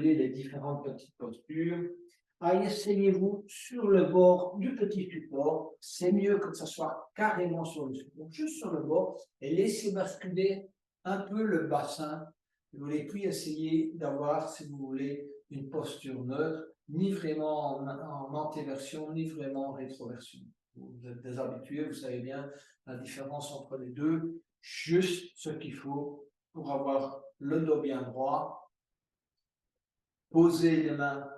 voulez, les différentes petites postures. Asseyez-vous sur le bord du petit support. C'est mieux que ça soit carrément sur le support, juste sur le bord, et laissez basculer un peu le bassin. Vous voulez puis essayer d'avoir, si vous voulez, une posture neutre, ni vraiment en antéversion, ni vraiment en rétroversion. Vous êtes des habitués, vous savez bien la différence entre les deux, juste ce qu'il faut pour avoir le dos bien droit. Posez les mains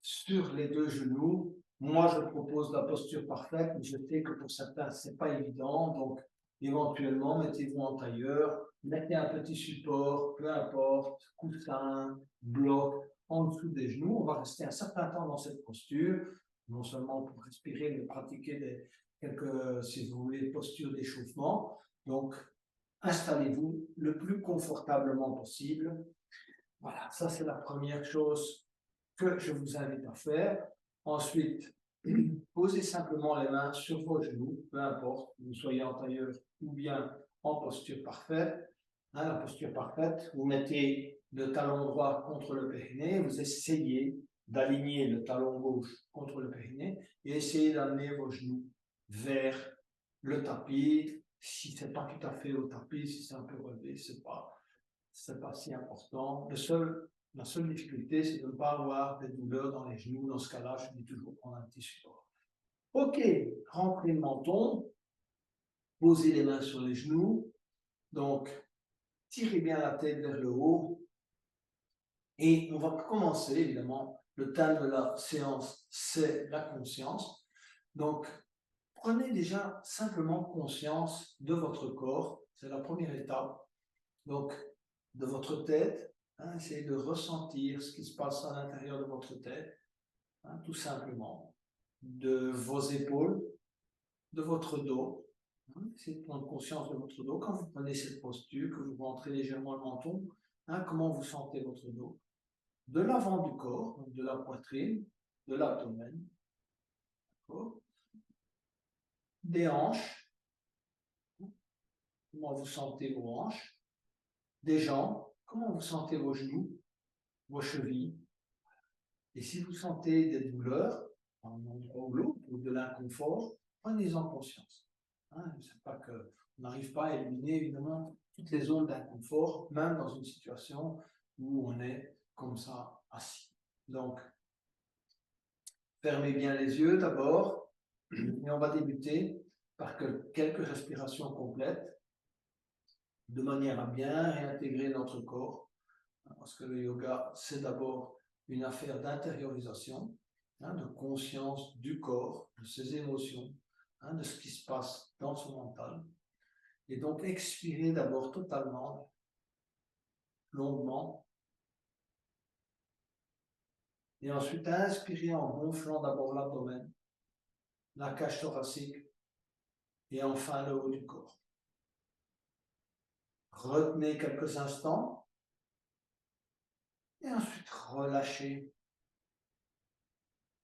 sur les deux genoux. Moi, je propose la posture parfaite, mais je sais que pour certains, ce n'est pas évident. Donc, éventuellement, mettez-vous en tailleur, mettez un petit support, peu importe, coussin, bloc, en dessous des genoux. On va rester un certain temps dans cette posture, non seulement pour respirer, mais pratiquer quelques, si vous voulez, postures d'échauffement. Donc, installez-vous le plus confortablement possible. Voilà, ça c'est la première chose que je vous invite à faire. Ensuite, posez simplement les mains sur vos genoux, peu importe, que vous soyez en tailleur ou bien en posture parfaite. La posture parfaite, vous mettez le talon droit contre le périnée, vous essayez d'aligner le talon gauche contre le périnée et essayez d'amener vos genoux vers le tapis. Si ce n'est pas tout à fait au tapis, si c'est un peu relevé, ce n'est pas si important. La seule difficulté, c'est de ne pas avoir des douleurs dans les genoux. Dans ce cas-là, je dis toujours prendre un petit support. Ok, rentrez le menton, posez les mains sur les genoux. Donc, tirez bien la tête vers le haut. Et on va commencer, évidemment, le thème de la séance, c'est la conscience. Donc, prenez déjà simplement conscience de votre corps. C'est la première étape. Donc, de votre tête, essayez de ressentir ce qui se passe à l'intérieur de votre tête, tout simplement, de vos épaules, de votre dos. Essayez de prendre conscience de votre dos. Quand vous prenez cette posture, que vous rentrez légèrement le menton, comment vous sentez votre dos. De l'avant du corps, donc de la poitrine, de l'abdomen, des hanches, comment vous sentez vos hanches, des jambes, comment vous sentez vos genoux, vos chevilles. Et si vous sentez des douleurs, un endroit ou l'autre, ou de l'inconfort, prenez-en conscience. C'est pas que on n'arrive pas à éliminer évidemment toutes les zones d'inconfort, même dans une situation où on est comme ça assis. Donc, fermez bien les yeux d'abord, et on va débuter par quelques respirations complètes, de manière à bien réintégrer notre corps, parce que le yoga, c'est d'abord une affaire d'intériorisation, de conscience du corps, de ses émotions, de ce qui se passe dans son mental. Et donc, expirer d'abord totalement, longuement, et ensuite inspirer en gonflant d'abord l'abdomen, la cage thoracique, et enfin le haut du corps. Retenez quelques instants, et ensuite relâchez.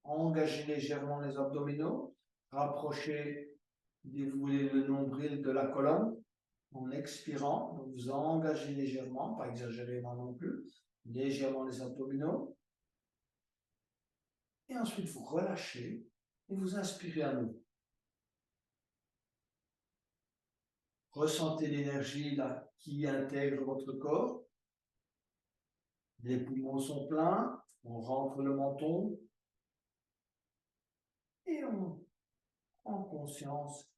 Engagez légèrement les abdominaux, rapprochez, si vous voulez, le nombril de la colonne, en expirant. Donc vous engagez légèrement, pas exagérément non plus, légèrement les abdominaux. Et ensuite vous relâchez et vous inspirez à nouveau. Ressentez l'énergie là qui intègre votre corps. Les poumons sont pleins, on rentre le menton et on prend conscience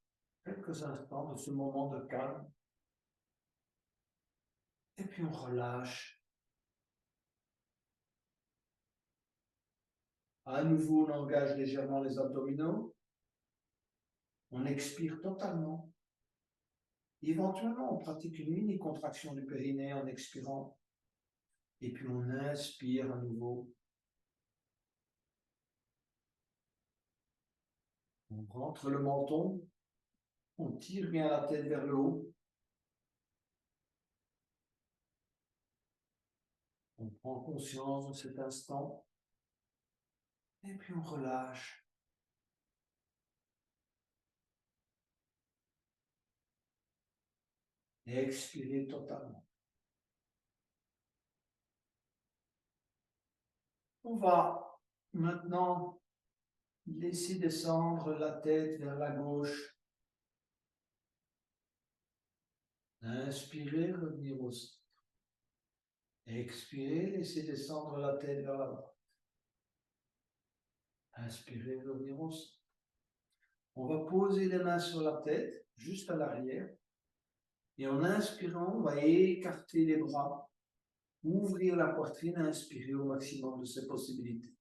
quelques instants de ce moment de calme. Et puis on relâche. À nouveau, on engage légèrement les abdominaux. On expire totalement. Éventuellement, on pratique une mini contraction du périnée en expirant. Et puis on inspire à nouveau. On rentre le menton. On tire bien la tête vers le haut. On prend conscience de cet instant. Et puis on relâche. Et expirez totalement. On va maintenant laisser descendre la tête vers la gauche. Inspirez, revenir au centre. Expirez, laissez descendre la tête vers la droite. Inspirez, revenir au centre. On va poser les mains sur la tête, juste à l'arrière. Et en inspirant, on va écarter les bras, ouvrir la poitrine, inspirer au maximum de ses possibilités.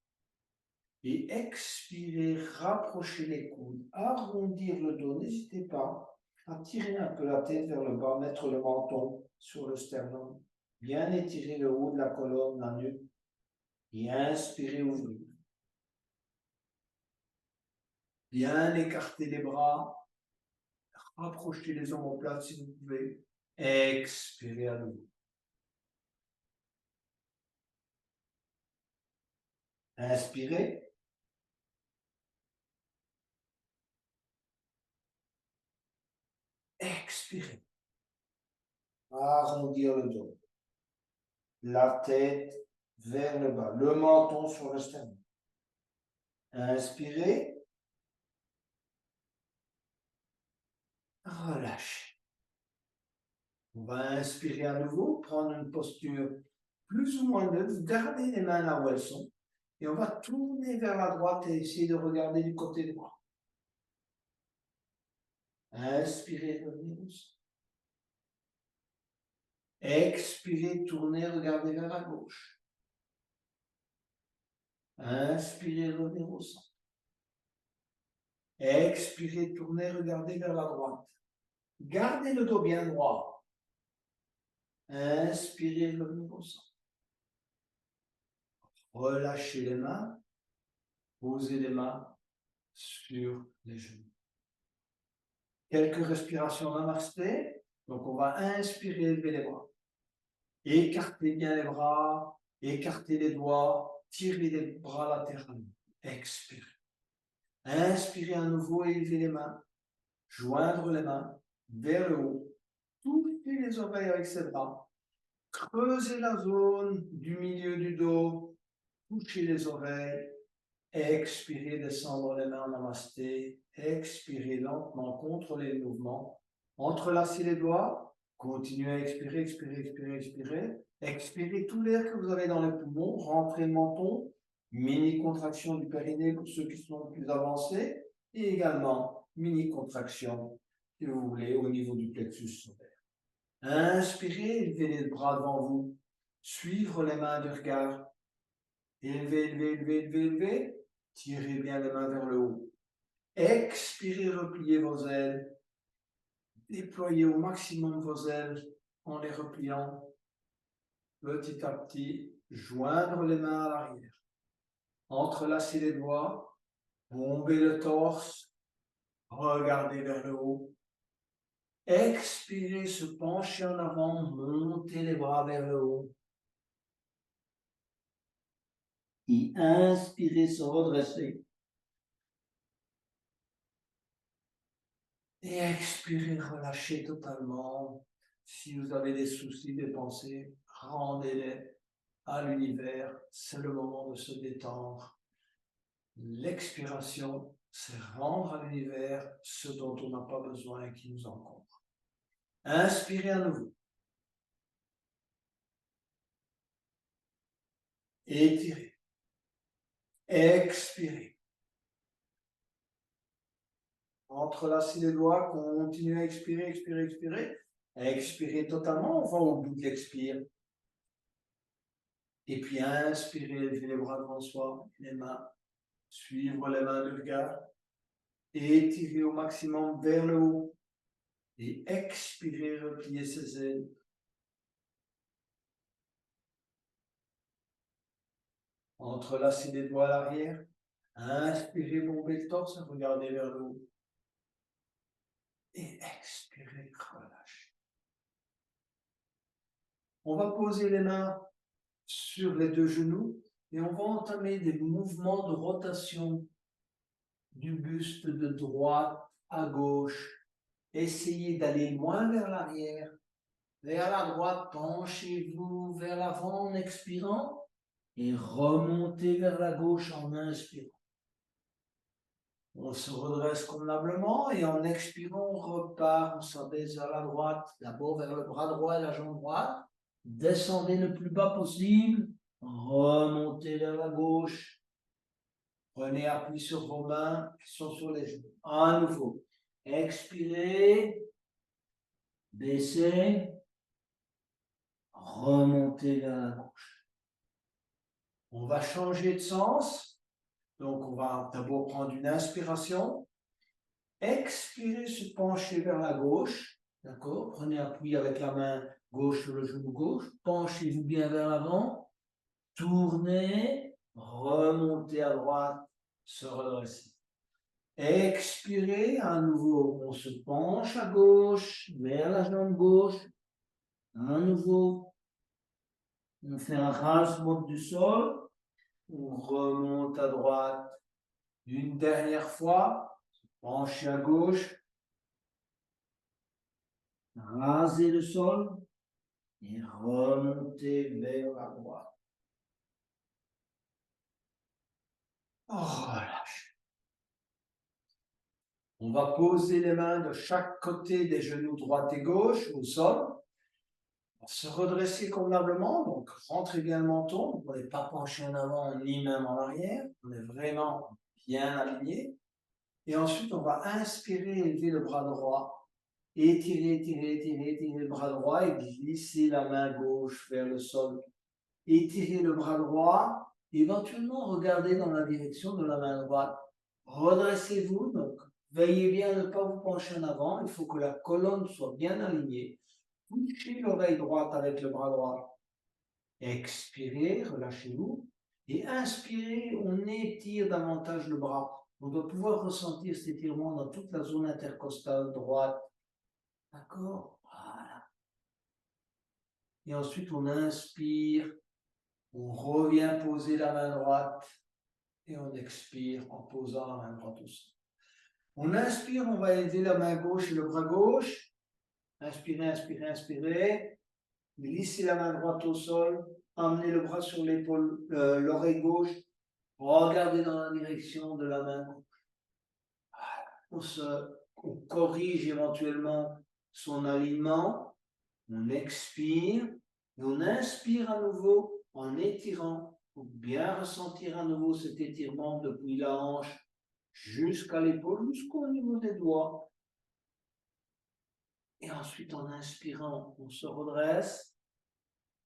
Et expirer, rapprocher les coudes, arrondir le dos. N'hésitez pas à tirer un peu la tête vers le bas, mettre le menton sur le sternum. Bien étirer le haut de la colonne, la nuque. Et inspirer, ouvrir. Bien écarter les bras. Rapprochez les omoplates si vous pouvez. Expirez à nouveau. Inspirez. Expirez. Arrondir le dos. La tête vers le bas. Le menton sur le sternum. Inspirez. Relâchez. On va inspirer à nouveau, prendre une posture plus ou moins neutre. Gardez les mains là où elles sont. Et on va tourner vers la droite et essayer de regarder du côté droit. Inspirez, revenez au centre. Expirez, tournez, regardez vers la gauche. Inspirez, revenez au centre. Expirez, tournez, regardez vers la droite. Gardez le dos bien droit. Inspirez, revenez au centre. Relâchez les mains. Posez les mains sur les genoux. Quelques respirations namasté. Donc, on va inspirer, élever les bras. Écartez bien les bras. Écartez les doigts. Tirez les bras latéralement. Expirez. Inspirez à nouveau et élevez les mains. Joindre les mains vers le haut. Touchez les oreilles avec ses bras. Creusez la zone du milieu du dos. Touchez les oreilles. Expirez, descendre les mains en namasté. Expirez lentement, contrôlez le mouvement. Entrelacez les doigts. Continuez à expirer, expirer, expirer, expirer. Expirez tout l'air que vous avez dans les poumons. Rentrez le menton. Mini contraction du périnée pour ceux qui sont plus avancés. Et également, mini contraction, si vous voulez, au niveau du plexus solaire. Inspirez, élevez les bras devant vous. Suivre les mains du regard. Élevez, élevez, élevez, élevez, élevez. Tirez bien les mains vers le haut. Expirez, repliez vos ailes. Déployez au maximum vos ailes en les repliant. Petit à petit, joindre les mains à l'arrière. Entrelacez les doigts. Bombez le torse. Regardez vers le haut. Expirez, se pencher en avant. Montez les bras vers le haut. Et inspirez, se redresser. Et expirez, relâchez totalement. Si vous avez des soucis, des pensées, rendez-les à l'univers. C'est le moment de se détendre. L'expiration, c'est rendre à l'univers ce dont on n'a pas besoin et qui nous encombre. Inspirez à nouveau. Étirez. Expirez. Entrelacez les doigts, continuez à expirer, expirer, expirer. Expirez totalement, on va au bout de l'expire. Et puis inspirez, levez les bras devant soi, les mains, suivre les mains du regard. Étirez au maximum vers le haut. Et expirez, repliez ses ailes. Entrelacez les doigts à l'arrière. Inspirez, bombez le torse, regardez vers le haut. Et expirez, relâchez. On va poser les mains sur les deux genoux et on va entamer des mouvements de rotation du buste de droite à gauche. Essayez d'aller moins vers l'arrière. Vers la droite, penchez-vous vers l'avant en expirant. et remontez vers la gauche en inspirant. On se redresse convenablement et en expirant, on repart, on s'abaisse vers la droite, d'abord vers le bras droit et la jambe droite. Descendez le plus bas possible, remontez vers la gauche. Prenez appui sur vos mains qui sont sur les genoux. À nouveau, expirez, baissez, remontez vers la gauche. On va changer de sens. Donc, on va d'abord prendre une inspiration. Expirez, se pencher vers la gauche. D'accord? Prenez appui avec la main gauche sur le genou gauche. Penchez-vous bien vers l'avant. Tournez. Remontez à droite. Se redresser. Expirez. À nouveau, on se penche à gauche, vers la jambe gauche. À nouveau, on fait un rince-monte du sol. On remonte à droite. Une dernière fois. Penchez à gauche. Rasez le sol et remontez vers la droite. Relâchez. On va poser les mains de chaque côté des genoux droite et gauche au sol. On va se redresser convenablement, donc rentrez bien le menton. On n'est pas penché en avant ni même en arrière. On est vraiment bien aligné. Et ensuite, on va inspirer, élever le bras droit. Étirer, étirer, étirer, étirer le bras droit et glisser la main gauche vers le sol. Étirez le bras droit, éventuellement regardez dans la direction de la main droite. Redressez-vous, donc veillez bien à ne pas vous pencher en avant, il faut que la colonne soit bien alignée. Touchez l'oreille droite avec le bras droit. Expirez, relâchez-vous. Et inspirez, on étire davantage le bras. On doit pouvoir ressentir cet étirement dans toute la zone intercostale droite. D'accord? Voilà. Et ensuite, on inspire. On revient poser la main droite et on expire en posant la main droite aussi. On inspire, on va élever la main gauche et le bras gauche. Inspirez, inspirez, inspirez. Glissez la main droite au sol. Emmenez le bras sur l'épaule, l'oreille gauche. Regardez dans la direction de la main gauche. On corrige éventuellement son alignement. On expire et on inspire à nouveau en étirant. Pour bien ressentir à nouveau cet étirement depuis la hanche jusqu'à l'épaule, jusqu'au niveau des doigts. Et ensuite, en inspirant, on se redresse.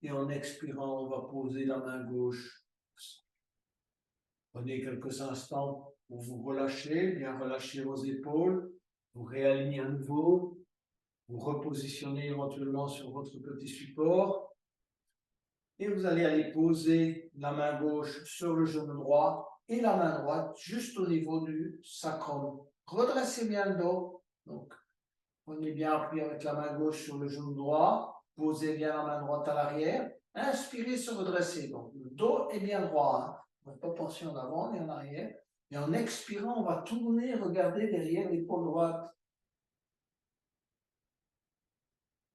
Et en expirant, on va poser la main gauche. Prenez quelques instants pour vous relâcher, bien relâcher vos épaules, vous réaligner à nouveau, vous repositionner éventuellement sur votre petit support. Et vous allez aller poser la main gauche sur le genou droit et la main droite juste au niveau du sacrum. Redressez bien le dos. Donc, prenez bien appui avec la main gauche sur le genou droit. Posez bien la main droite à l'arrière. Inspirez, se redresser. Donc, le dos est bien droit. Hein. On ne va pas pencher en avant ni en arrière. Et en expirant, on va tourner, regarder derrière l'épaule droite.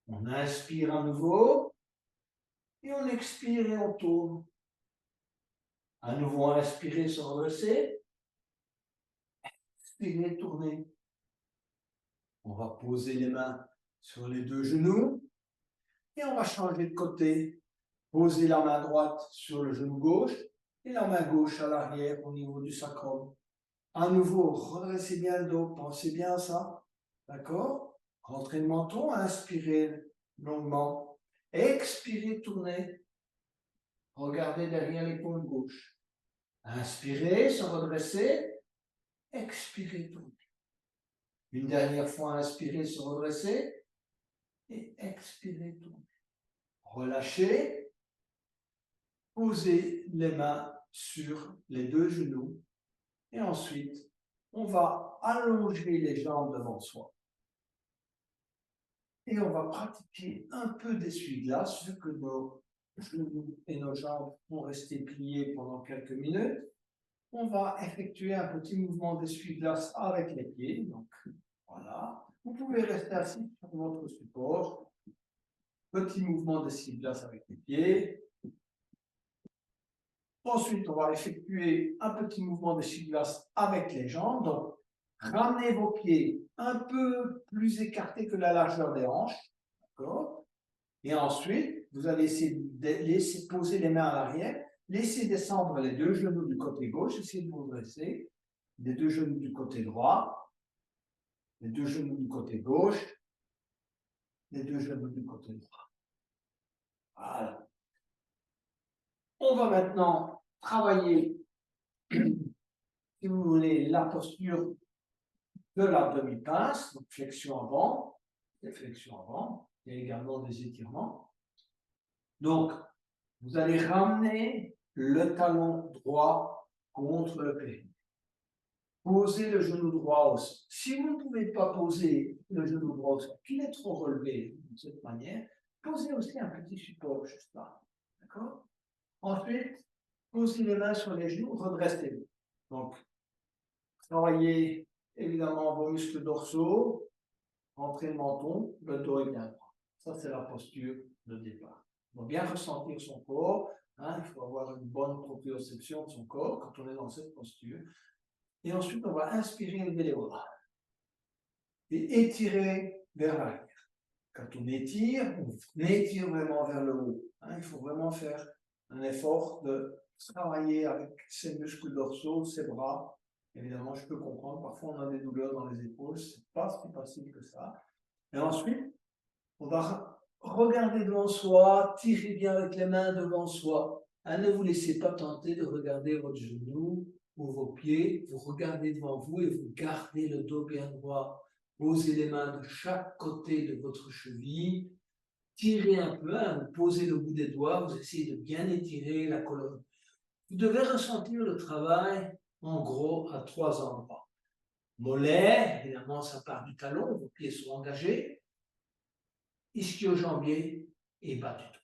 On inspire à nouveau. Et on expire et on tourne. À nouveau, inspirez, se redresser. Expirez, tournez. On va poser les mains sur les deux genoux. Et on va changer de côté. Poser la main droite sur le genou gauche et la main gauche à l'arrière au niveau du sacrum. À nouveau, redressez bien le dos, pensez bien à ça. D'accord? Rentrez le menton, inspirez longuement. Expirez, tournez. Regardez derrière l'épaule gauche. Inspirez, se redresser. Expirez, tournez. Une dernière fois, inspirez, se redresser. Et expirez, tournez. Relâchez. Posez les mains sur les deux genoux. Et ensuite, on va allonger les jambes devant soi. Et on va pratiquer un peu d'essuie-glace, vu que nos genoux et nos jambes vont rester pliés pendant quelques minutes. On va effectuer un petit mouvement d'essuie-glace avec les pieds. Donc, voilà. Vous pouvez rester assis sur votre support. Petit mouvement d'essuie-glace avec les pieds. Ensuite, on va effectuer un petit mouvement de glace avec les jambes. Donc, ramenez vos pieds un peu plus écartés que la largeur des hanches. D'accord? Et ensuite, vous allez essayer de laisser poser les mains à l'arrière, laissez descendre les deux genoux du côté gauche, essayez de vous dresser, les deux genoux du côté droit, les deux genoux du côté gauche, les deux genoux du côté droit. Voilà. On va maintenant travailler, si vous voulez, la posture de la demi-pince, donc flexion avant, et flexion avant, il y a également des étirements. Donc, vous allez ramener le talon droit contre le périnée. Posez le genou droit au sol. Si vous ne pouvez pas poser le genou droit au sol, qu'il est trop relevé de cette manière, posez aussi un petit support juste là. D'accord? Ensuite, posez les mains sur les genoux, redressez-vous. Donc, travaillez évidemment vos muscles dorsaux, rentrez le menton, le dos est bien droit. Ça, c'est la posture de départ. Il faut bien ressentir son corps. Il faut avoir une bonne proprioception de son corps quand on est dans cette posture. Et ensuite, on va inspirer, élever les bras. Et étirer vers l'arrière. Quand on étire vraiment vers le haut. Il faut vraiment faire un effort de travailler avec ses muscles dorsaux, ses bras. Évidemment, je peux comprendre, parfois on a des douleurs dans les épaules, c'est pas si facile que ça. Et ensuite, on va regarder devant soi, tirer bien avec les mains devant soi. Ne vous laissez pas tenter de regarder votre genou ou vos pieds. Vous regardez devant vous et vous gardez le dos bien droit. Posez les mains de chaque côté de votre cheville. Tirez un peu, vous posez le bout des doigts, vous essayez de bien étirer la colonne. Vous devez ressentir le travail, en gros, à 3 endroits. Mollet, évidemment, ça part du talon, vos pieds sont engagés. Ischio-jambier et bas du dos.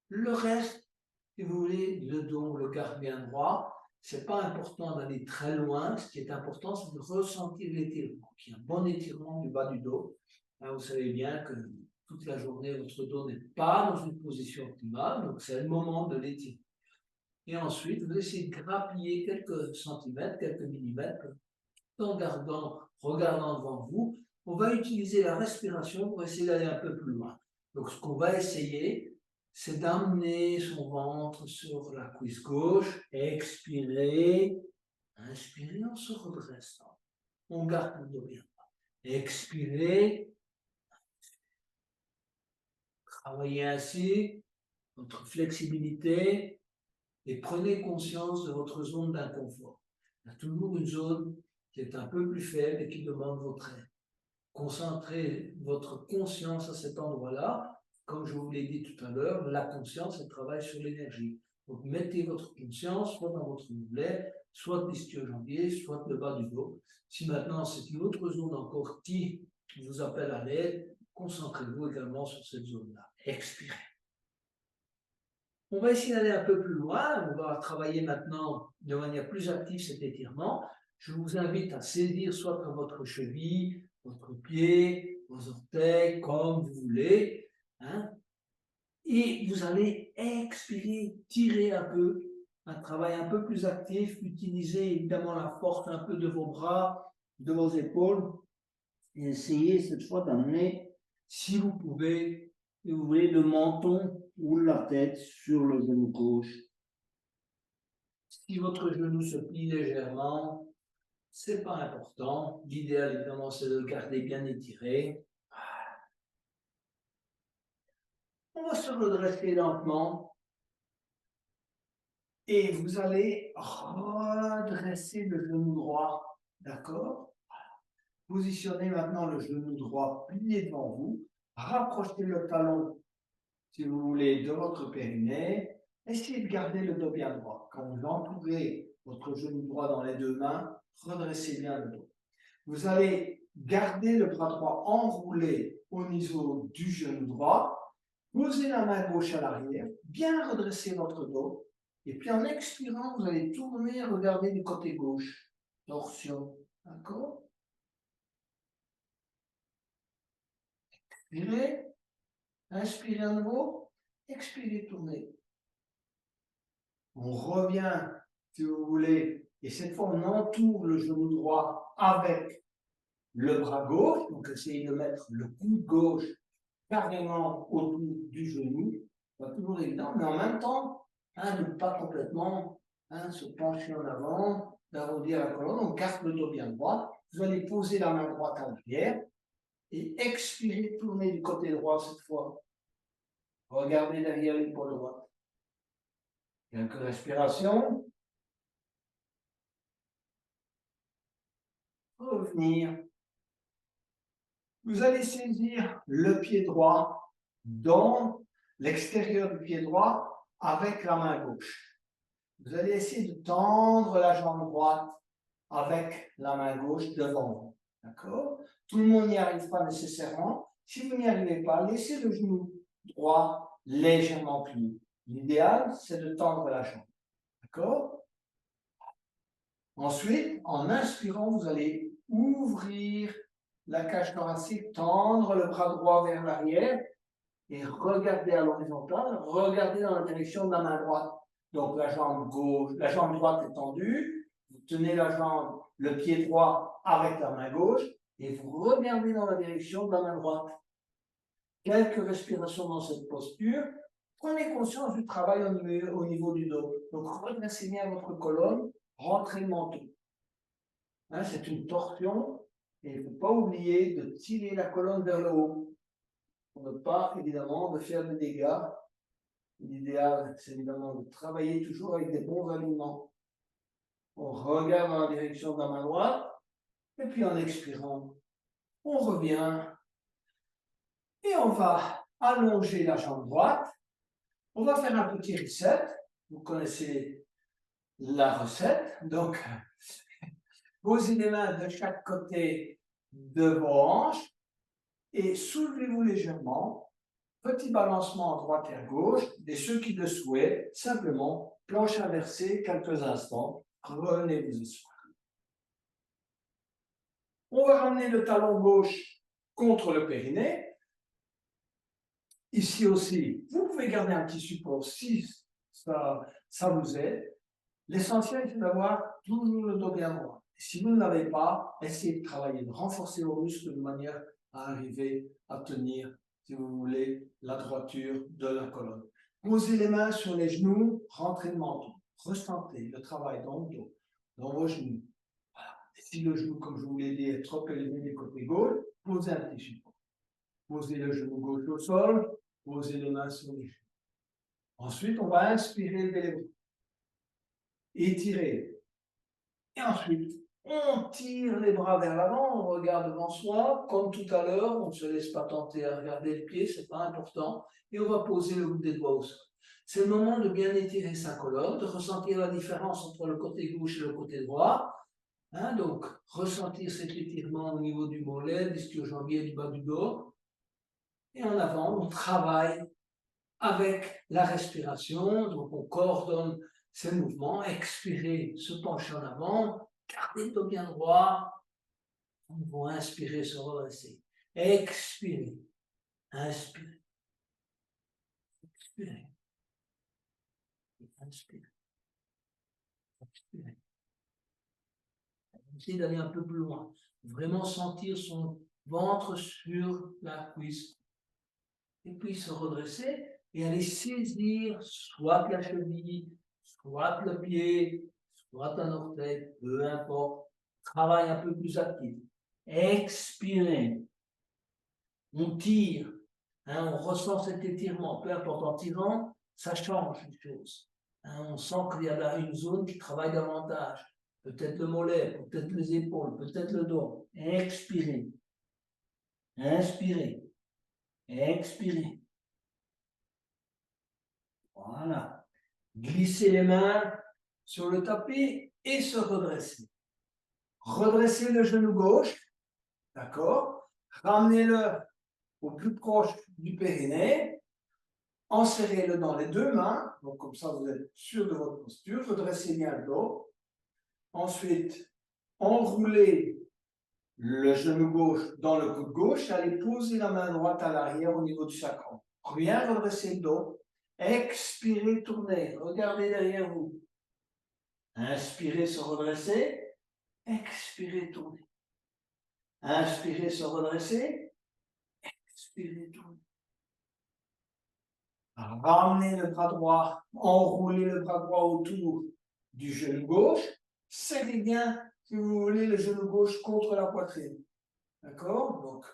Le reste, si vous voulez, le dos, le garde bien droit. C'est pas important d'aller très loin. Ce qui est important, c'est de ressentir l'étirement. Il y a un bon étirement du bas du dos. Vous savez bien que toute la journée, votre dos n'est pas dans une position optimale, donc c'est le moment de l'étirer. Et ensuite, vous essayez de grappiller quelques centimètres, quelques millimètres, tout en regardant devant vous. On va utiliser la respiration pour essayer d'aller un peu plus loin. Donc, ce qu'on va essayer, c'est d'amener son ventre sur la cuisse gauche, expirer, inspirer en se redressant. On garde le dos bien. Expirer, travaillez ainsi votre flexibilité et prenez conscience de votre zone d'inconfort. Il y a toujours une zone qui est un peu plus faible et qui demande votre aide. Concentrez votre conscience à cet endroit-là. Comme je vous l'ai dit tout à l'heure, la conscience, elle travaille sur l'énergie. Donc, mettez votre conscience soit dans votre mouvement, soit l'ischio-jambier, soit le bas du dos. Si maintenant c'est une autre zone encore qui vous appelle à l'aide, concentrez-vous également sur cette zone-là. Expirez. On va essayer d'aller un peu plus loin. On va travailler maintenant de manière plus active cet étirement. Je vous invite à saisir soit dans votre cheville, votre pied, vos orteils, comme vous voulez. Et vous allez expirer, tirer un peu, un travail un peu plus actif. Utilisez évidemment la force un peu de vos bras, de vos épaules. Et essayez cette fois d'amener, si vous pouvez, si vous voulez, le menton ou la tête sur le genou gauche. Si votre genou se plie légèrement, c'est pas important. L'idéal, évidemment, c'est de le garder bien étiré. On va se redresser lentement. Et vous allez redresser le genou droit. D'accord? Positionnez maintenant le genou droit plié devant vous. Rapprochez le talon, si vous voulez, de votre périnée. Essayez de garder le dos bien droit. Quand vous entourez votre genou droit dans les deux mains, redressez bien le dos. Vous allez garder le bras droit enroulé au niveau du genou droit. Posez la main gauche à l'arrière, bien redresser votre dos. Et puis en expirant, vous allez tourner et regarder du côté gauche. Torsion. D'accord? Expirez. Inspirez à nouveau. Expirez, tournez. On revient, si vous voulez, et cette fois, on entoure le genou droit avec le bras gauche. Donc, essayez de mettre le coude gauche carrément autour du genou. Pas toujours évident, mais en même temps, ne pas complètement se pencher en avant, d'arrondir la colonne. On garde le dos bien droit. Vous allez poser la main droite à l'arrière et expirer, tourner du côté droit cette fois. Regardez derrière l'épaule droite. Quelques respirations. Revenir. Vous allez saisir le pied droit dans l'extérieur du pied droit avec la main gauche. Vous allez essayer de tendre la jambe droite avec la main gauche devant vous. D'accord? Tout le monde n'y arrive pas nécessairement. Si vous n'y arrivez pas, laissez le genou droit légèrement plié. L'idéal, c'est de tendre la jambe. D'accord? Ensuite, en inspirant, vous allez ouvrir la cage thoracique, tendre le bras droit vers l'arrière et regarder à l'horizontale, regardez dans la direction de la main droite. Donc la jambe gauche, la jambe droite est tendue, vous tenez la jambe, le pied droit avec la main gauche et vous regardez dans la direction de la main droite. Quelques respirations dans cette posture. Prenez conscience du travail au niveau du dos. Donc redressez bien votre colonne, rentrez le menton. C'est une torsion et il ne faut pas oublier de tirer la colonne vers le haut pour ne pas évidemment de faire des dégâts. L'idéal, c'est évidemment de travailler toujours avec des bons aliments. On regarde dans la direction de la main droite, et puis en expirant, on revient, et on va allonger la jambe droite. On va faire un petit reset. Vous connaissez la recette. Donc, posez les mains de chaque côté de vos hanches, et soulevez-vous légèrement. Petit balancement à droite et à gauche, et ceux qui le souhaitent, simplement, planche inversée quelques instants, revenez vous asseoir. On va ramener le talon gauche contre le périnée. Ici aussi, vous pouvez garder un petit support si ça vous aide. L'essentiel, c'est d'avoir toujours le dos bien droit. Et si vous ne l'avez pas, essayez de travailler, de renforcer vos muscles de manière à arriver à tenir, si vous voulez, la droiture de la colonne. Posez les mains sur les genoux, rentrez le menton. Ressentez le travail dans le dos, dans vos genoux. Voilà. Et si le genou, comme je vous l'ai dit, est trop élevé du côté gauche, posez un petit support. Posez le genou gauche au sol, posez les mains sur les genoux. Ensuite, on va inspirer, lever les bras. Étirer. Et ensuite, on tire les bras vers l'avant, on regarde devant soi, comme tout à l'heure, on ne se laisse pas tenter à regarder le pied, c'est pas important, et on va poser le bout des doigts au sol. C'est le moment de bien étirer sa colonne, de ressentir la différence entre le côté gauche et le côté droit. Donc, ressentir cet étirement au niveau du mollet, du ischio-jambier, du bas du dos. Et en avant, on travaille avec la respiration, donc on coordonne ces mouvements, expirer, se pencher en avant, garder le dos bien droit, on va inspirer, se redresser, expirer, inspirer, expirer, inspirer, expirer. Essayez d'aller un peu plus loin, vraiment sentir son ventre sur la cuisse, et puis se redresser et aller saisir soit la cheville, soit le pied, soit un orteil, peu importe. Travail un peu plus actif. Expirez. On tire. On ressent cet étirement. Peu importe, en tirant, ça change une chose. On sent qu'il y a là une zone qui travaille davantage. Peut-être le mollet, peut-être les épaules, peut-être le dos. Expirez. Inspirez. Expirez. Voilà. Glissez les mains sur le tapis et se redresser. Redressez le genou gauche, d'accord? Ramenez-le au plus proche du périnée. Enserrez-le dans les deux mains, donc comme ça vous êtes sûr de votre posture. Redressez bien le dos. Ensuite, enroulez le genou gauche dans le coude gauche et allez poser la main droite à l'arrière au niveau du sacrum. Bien redresser le dos. Expirez, tournez. Regardez derrière vous. Inspirez, se redresser. Expirez, tournez. Inspirez, se redresser. Expirez, tournez. Ramenez le bras droit. Enroulez le bras droit autour du genou gauche. Serrez bien, si vous voulez, le genou gauche contre la poitrine. D'accord? Donc,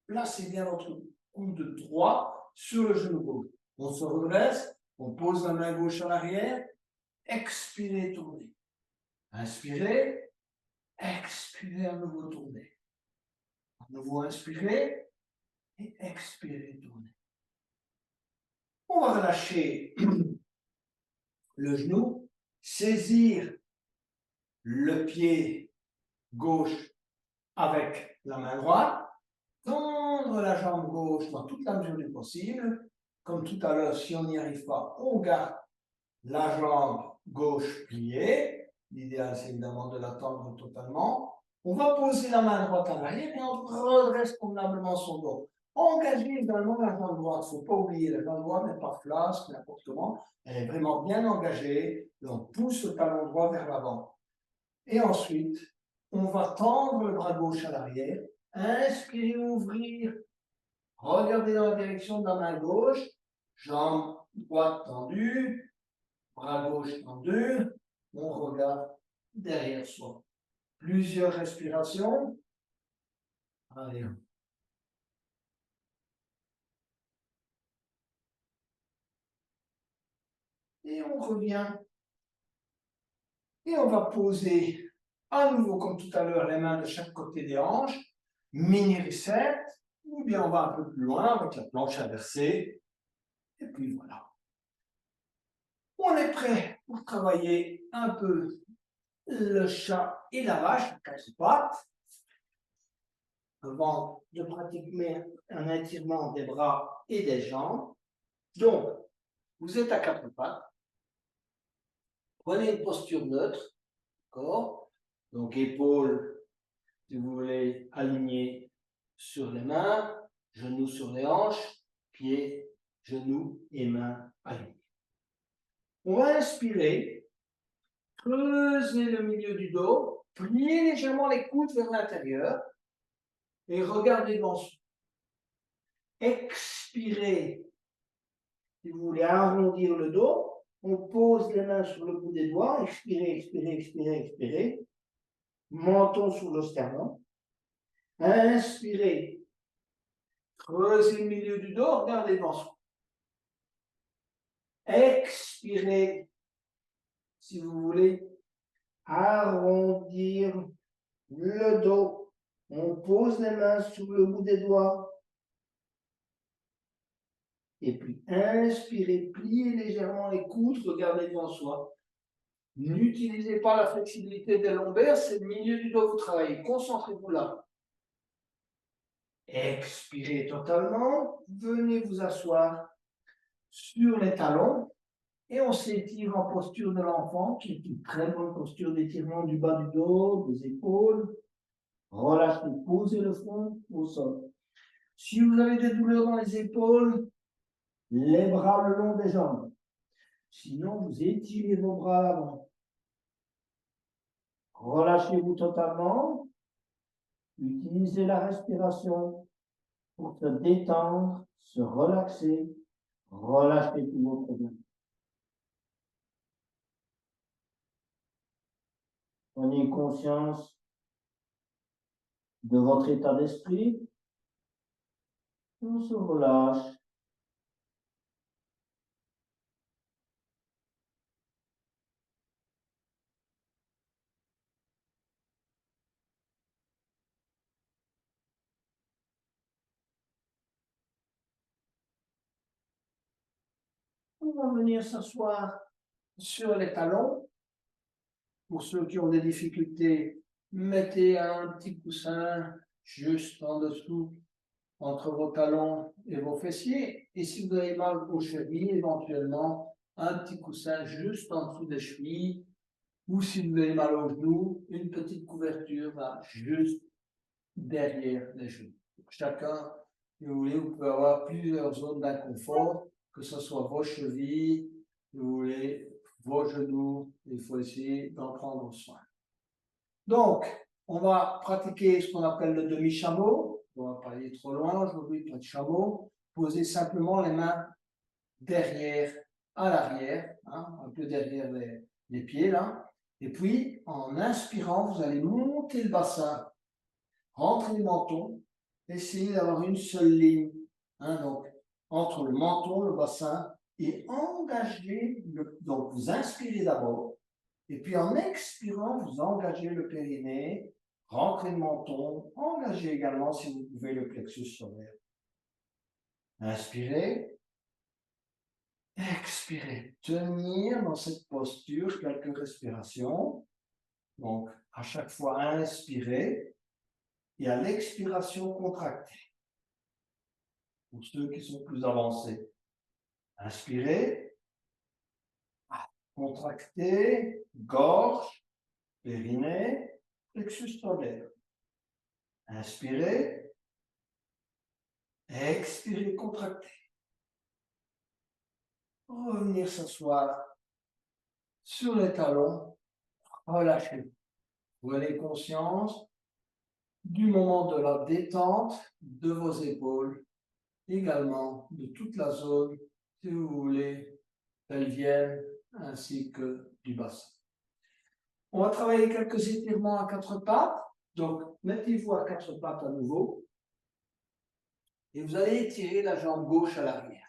placez bien votre coude droit sur le genou gauche. On se redresse, on pose la main gauche à l'arrière. Expirez, tournez. Inspirez, expirez, à nouveau tournez. À nouveau inspirez et expirez, tournez. On va relâcher le genou, saisir le pied gauche avec la main droite, tendre la jambe gauche dans toute la mesure du possible. Comme tout à l'heure, si on n'y arrive pas, on garde la jambe gauche pliée. L'idéal, c'est évidemment de la tendre totalement. On va poser la main droite à l'arrière et on redresse convenablement son dos. Engagez également la jambe droite. Il ne faut pas oublier, la jambe droite n'est pas flasque, n'importe comment. Elle est vraiment bien engagée. Et on pousse le talon droit vers l'avant. Et ensuite, on va tendre le bras gauche à l'arrière. Inspirez, ouvrir. Regardez dans la direction de la main gauche. Jambe droite tendue. Bras gauche tendu. On regarde derrière soi. Plusieurs respirations. Allez. Et on revient. Et on va poser à nouveau, comme tout à l'heure, les mains de chaque côté des hanches. Mini reset. Ou bien on va un peu plus loin avec la planche inversée. Et puis voilà. On est prêt pour travailler un peu le chat et la vache, casse-pattes, avant de pratiquer un étirement des bras et des jambes. Donc, vous êtes à quatre pattes. Prenez une posture neutre, d'accord? Donc, épaules, si vous voulez, alignées sur les mains, genoux sur les hanches, pieds, genoux et mains alignés. On va inspirer, creusez le milieu du dos, pliez légèrement les coudes vers l'intérieur et regardez devant soi. Expirez, si vous voulez arrondir le dos, on pose les mains sur le bout des doigts, expirez, expirez, expirez, expirez. Menton sur le sternum. Inspirez. Creusez le milieu du dos, regardez devant soi. Expirez, si vous voulez, arrondir le dos. On pose les mains sur le bout des doigts. Et puis, inspirez, pliez légèrement les coudes, regardez devant soi. N'utilisez pas la flexibilité des lombaires, c'est le milieu du dos que vous travaillez. Concentrez-vous là. Expirez totalement. Venez vous asseoir sur les talons. Et on s'étire en posture de l'enfant, qui est une très bonne posture d'étirement du bas du dos, des épaules. Relâchez, posez le front au sol. Si vous avez des douleurs dans les épaules, les bras le long des jambes. Sinon, vous étirez vos bras à l'avant. Relâchez-vous totalement. Utilisez la respiration pour se détendre, se relaxer, relâcher tous vos problèmes. Prenez conscience de votre état d'esprit. On se relâche. On va venir s'asseoir sur les talons. Pour ceux qui ont des difficultés, mettez un petit coussin juste en dessous entre vos talons et vos fessiers. Et si vous avez mal aux chevilles, éventuellement, un petit coussin juste en dessous des chevilles. Ou si vous avez mal aux genoux, une petite couverture là, juste derrière les genoux. Chacun, si vous voulez, vous pouvez avoir plusieurs zones d'inconfort. que ce soit vos chevilles, si vous voulez, vos genoux, il faut essayer d'en prendre soin. Donc, on va pratiquer ce qu'on appelle le demi-chameau. On va pas aller trop loin aujourd'hui, pas de chameau. Posez simplement les mains derrière, à l'arrière, hein, un peu derrière les pieds là. Et puis, en inspirant, vous allez monter le bassin, rentrer le menton, essayez d'avoir une seule ligne. Hein, donc, entre le menton, le bassin, et engager, donc vous inspirez d'abord, et puis en expirant, vous engagez le périnée, rentrez le menton, engagez également, si vous pouvez, le plexus solaire. Inspirez, expirez, tenir dans cette posture quelques respirations. Donc, à chaque fois, inspirez, et à l'expiration, contractez. Pour ceux qui sont plus avancés, inspirez, contractez, gorge, périnée, plexus solaire. Inspirez, expirez, contractez. Revenir s'asseoir sur les talons, relâchez. Prenez conscience du moment de la détente de vos épaules, également de toute la zone, si vous voulez, pelvienne, ainsi que du bassin. On va travailler quelques étirements à quatre pattes. Donc, mettez-vous à quatre pattes à nouveau. Et vous allez étirer la jambe gauche à l'arrière.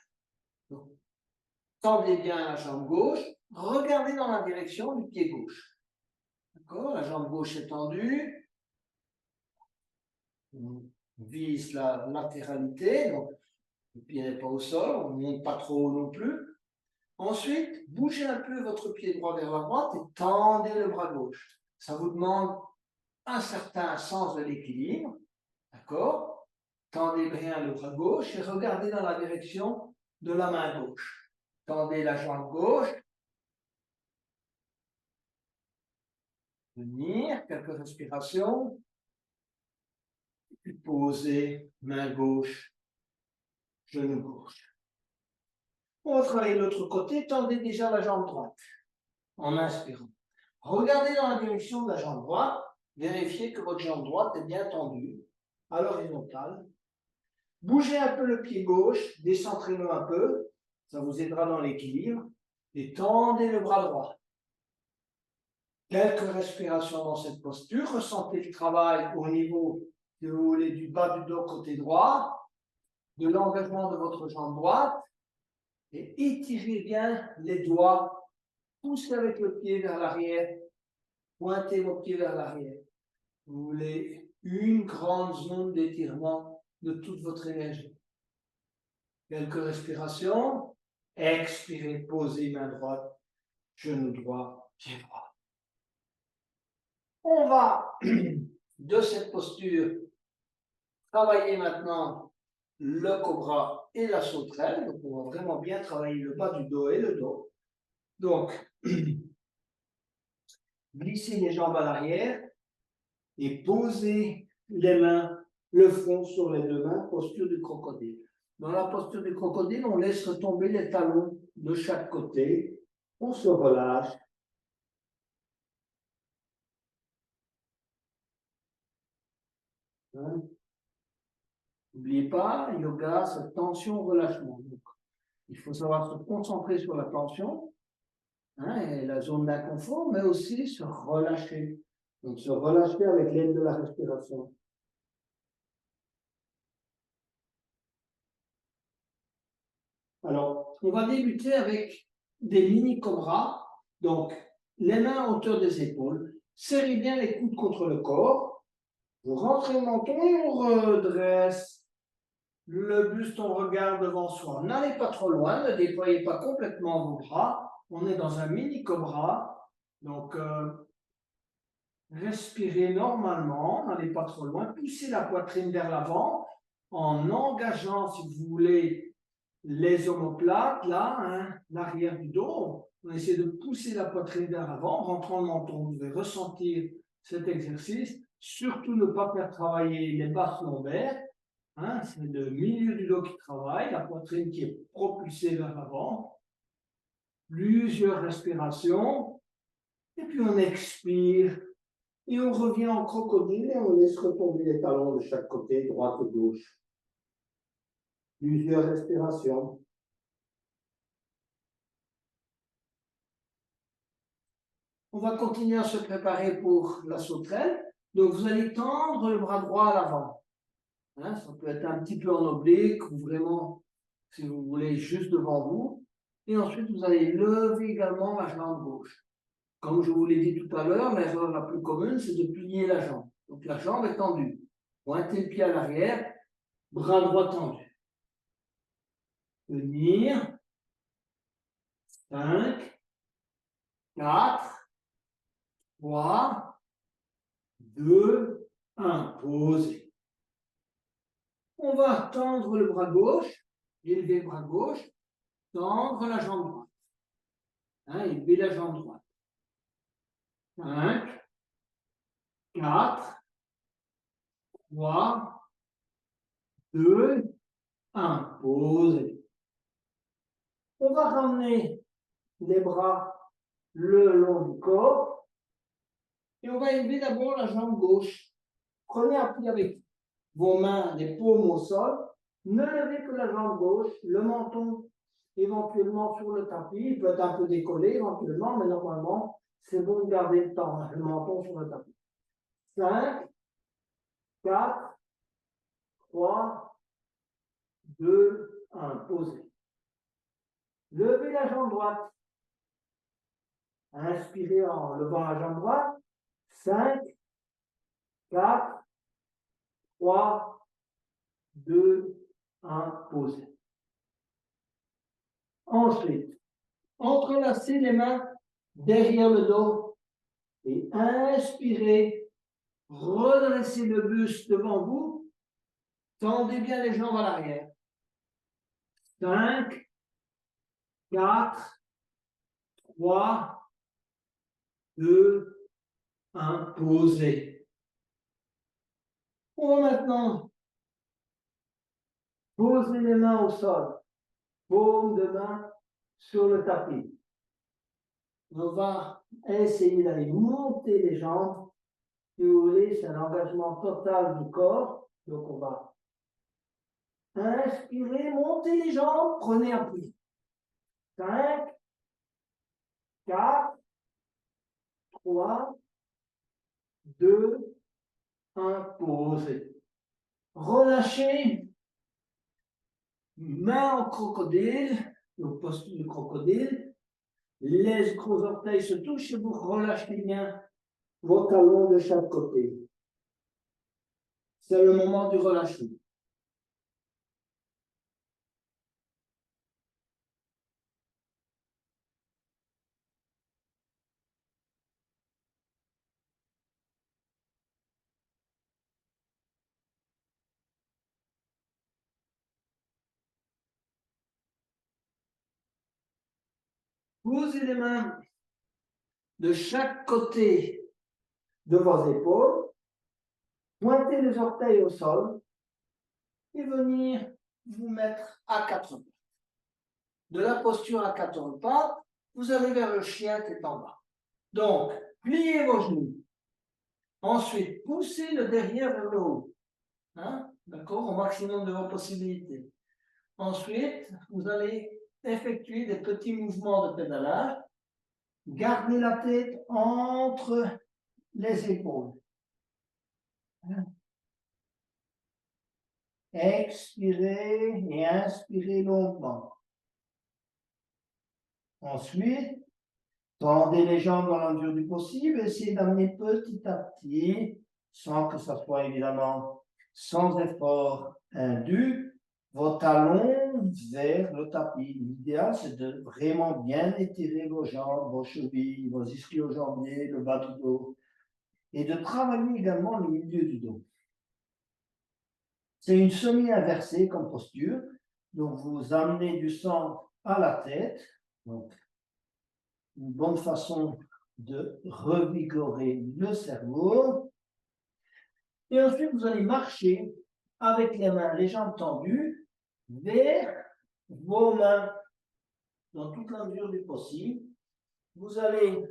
Tendez bien la jambe gauche. Regardez dans la direction du pied gauche. D'accord? La jambe gauche est tendue. On vise la latéralité. Donc, le pied n'est pas au sol. On ne monte pas trop haut non plus. Ensuite, bougez un peu votre pied droit vers la droite et tendez le bras gauche. Ça vous demande un certain sens de l'équilibre. D'accord? Tendez bien le bras gauche et regardez dans la direction de la main gauche. Tendez la jambe gauche. Tenir, quelques respirations. Puis posez, main gauche, genou gauche. On va travailler de l'autre côté. Tendez déjà la jambe droite en inspirant. Regardez dans la direction de la jambe droite. Vérifiez que votre jambe droite est bien tendue à l'horizontale. Bougez un peu le pied gauche, décentrez-le un peu, ça vous aidera dans l'équilibre, et tendez le bras droit. Quelques respirations dans cette posture, ressentez le travail au niveau, si vous voulez, du bas du dos côté droit, de l'engagement de votre jambe droite, et étirez bien les doigts, poussez avec le pied vers l'arrière, pointez vos pieds vers l'arrière. Vous voulez une grande zone d'étirement de toute votre énergie. Quelques respirations. Expirez, posez main droite, genou droit, pied droit. On va, de cette posture, travailler maintenant le cobra et la sauterelle. Donc, on va vraiment bien travailler le bas du dos et le dos. Donc, glissez les jambes à l'arrière et posez les mains, le front sur les deux mains, posture du crocodile. Dans la posture du crocodile, on laisse retomber les talons de chaque côté. On se relâche. Hein? N'oubliez pas, yoga, c'est tension, relâchement. Donc, il faut savoir se concentrer sur la tension, hein, et la zone d'inconfort, mais aussi se relâcher. Donc, se relâcher avec l'aide de la respiration. Alors, on va débuter avec des mini-cobras. Donc, les mains à hauteur des épaules. Serrez bien les coudes contre le corps. Vous rentrez le menton et on redresse le buste, on regarde devant soi. N'allez pas trop loin, ne déployez pas complètement vos bras. On est dans un mini-cobra. Donc, respirez normalement, n'allez pas trop loin. Poussez la poitrine vers l'avant en engageant, si vous voulez, les omoplates, là, hein, l'arrière du dos. On essaie de pousser la poitrine vers l'avant, rentrant le menton. Vous devez ressentir cet exercice. Surtout ne pas faire travailler les basses lombaires. Hein, c'est le milieu du dos qui travaille, la poitrine qui est propulsée vers l'avant. Plusieurs respirations. Et puis on expire. Et on revient en crocodile et on laisse retomber les talons de chaque côté, droite et gauche. Plusieurs respirations. On va continuer à se préparer pour la sauterelle. Donc vous allez tendre le bras droit à l'avant. Hein, ça peut être un petit peu en oblique ou vraiment, si vous voulez, juste devant vous. Et ensuite, vous allez lever également la jambe gauche. Comme je vous l'ai dit tout à l'heure, l'erreur la plus commune, c'est de plier la jambe. Donc la jambe est tendue. Pointez le pied à l'arrière, bras droit tendu. Tenir. 5, 4, 3, 2, 1. Posez. On va tendre le bras gauche, élever le bras gauche, tendre la jambe droite. Hein, élever la jambe droite. 5, 4, 3, 2, 1. Posez. On va ramener les bras le long du corps et on va élever d'abord la jambe gauche. Prenez appui avec vos mains, les paumes au sol. Ne levez que la jambe gauche, le menton éventuellement sur le tapis. Il peut être un peu décollé éventuellement, mais normalement, c'est bon de garder le temps, le menton sur le tapis. 5, 4, 3, 2, 1. Posez. Levez la jambe droite. Inspirez en levant la jambe droite. 5, 4, 3, 2, 1. Posez. Ensuite, entrelacez les mains derrière le dos et inspirez. Redressez le buste devant vous. Tendez bien les jambes à l'arrière. 5, 4, 3, 2, 1. Posez. On va maintenant poser les mains au sol. Paume de main sur le tapis. On va essayer d'aller monter les jambes. Si vous voulez, c'est un engagement total du corps. Donc on va inspirer, monter les jambes, prenez appui. 5, 4, 3, 2, 1. Posez. Relâchez. Main en crocodile, donc posture de crocodile. Les gros orteils se touchent et vous relâchez bien vos talons de chaque côté. C'est le moment du relâchement. Posez les mains de chaque côté de vos épaules. Pointez les orteils au sol et venir vous mettre à quatre pattes. De la posture à quatre pattes, vous allez vers le chien qui est en bas. Donc, pliez vos genoux. Ensuite, poussez le derrière vers le haut. Hein? D'accord? Au maximum de vos possibilités. Ensuite, vous allez effectuer des petits mouvements de pédalage. Gardez la tête entre les épaules. Expirez et inspirez longuement. Ensuite, tendez les jambes dans la mesure du possible. Essayez d'amener petit à petit, sans que ça soit évidemment sans effort indu, vos talons vers le tapis. L'idéal, c'est de vraiment bien étirer vos jambes, vos chevilles, vos ischio-jambiers, le bas du dos, et de travailler également le milieu du dos. C'est une semi-inversée comme posture. Donc, vous amenez du sang à la tête. Donc, une bonne façon de revigorer le cerveau. Et ensuite, vous allez marcher avec les jambes tendues, vers vos mains, dans toute la mesure du possible. Vous allez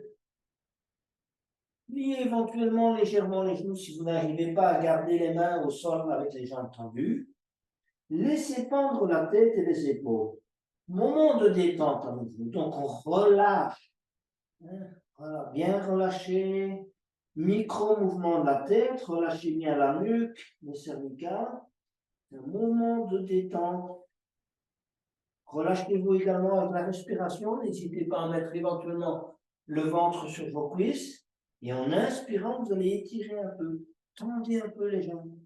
plier éventuellement légèrement les genoux si vous n'arrivez pas à garder les mains au sol avec les jambes tendues. Laissez pendre la tête et les épaules. Moment de détente avec vous. Donc on relâche. Voilà, bien relâché. Micro-mouvement de la tête. Relâchez bien la nuque, les cervicales. Un moment de détente. Relâchez-vous également avec la respiration. N'hésitez pas à mettre éventuellement le ventre sur vos cuisses. Et en inspirant, vous allez étirer un peu. Tendez un peu les jambes.